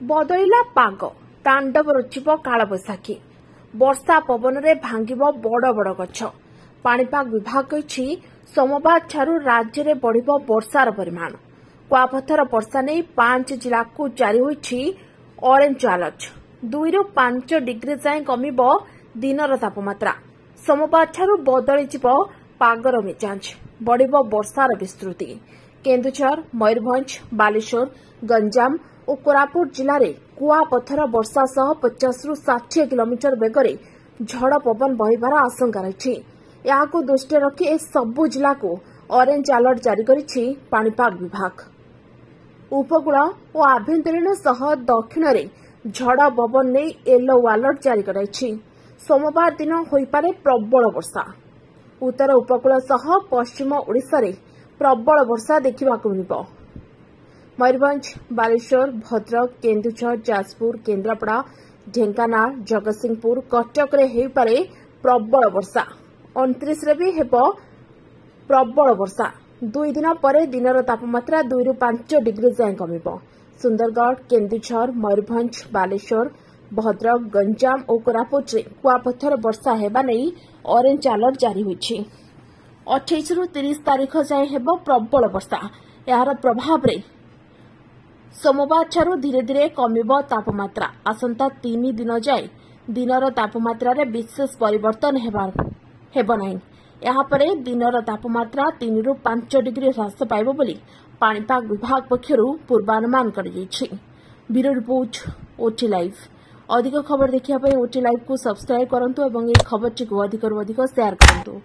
बदलिला पाग तांडव रचिब कालबैशाखी वर्षा पवन में भांगिब बड़ बड़ गछ। पाणीपाग विभाग कही सोमवार ठारू राज्य में बढ़ वर्षार परिमाण। कुआपथर वर्षा नहीं 5 जिला को जारी होईछि ऑरेंज अलर्ट। 2 ରୁ 5 डिग्री जाए कमिब दिनर तापमात्रा। सोमवार ठारू बदली पागर मिजाज बढ़िब वर्षार विस्तृति। केन्दुझर मयूरभंज बालेश्वर गंजाम और कोरापुट जिले में कुआपथर वर्षा सह 50 ରୁ 60 किलोमीटर बेगरे झड़ पवन बहिबार आशंका रही। यहां दृष्टि रखी ए सबु जिला को ऑरेंज अलर्ट जारी करिछि पाणीपाग विभाग। उपकूल और आभ्यंतरीण सह दक्षिण में झड़ पवन नहीं येलो अलर्ट जारी कराइछि। सोमवार दिन होइपारे प्रबल वर्षा। उत्तर उपकूल सह पश्चिम ओडिशा रे प्रबल वर्षा देखा मिलिब। मयूरभंज बालेश्वर भद्रक केन्दुझर जाजपुर केन्द्रापड़ा ढेंकानाल जगतसिंहपुर कटक रे हेपारे प्रबल वर्षा। 29 रे भी हेबो प्रबल वर्षा। 2 दिन पर दिनर तापमात्रा 2 ରୁ 5 डिग्री जाए कमिब। सुंदरगढ़ केन्दुझर मयूरभंज बालेश्वर भद्रक गंजाम और कोरापुट रे कुआपथर वर्षा हेबा नहीं ऑरेंज अलर्ट जारी होईछि। 28 ରୁ 30 तारीख जाए हेबो प्रबल वर्षा। यार प्रभाव रे सोमवार ठारू धीरे धीरे कमिब तापमात्रा। आसंता 3 दिन जाए दिनर तापमात्रा रे विशेष परिवर्तन हेबो नहीं। यहाँ पर दिनर तापमात्रा 3 ରୁ 5 डिग्री ह्रास पाइब बोली पाणीपाग विभाग पक्षरु पूर्वानुमान कराଯାଇଛି। Bureau report OT live. अधिक खबर देखिया ओटी लाइव को सब्सक्राइब करंतु एवं ए खबर को अधिक शेयर करंतु।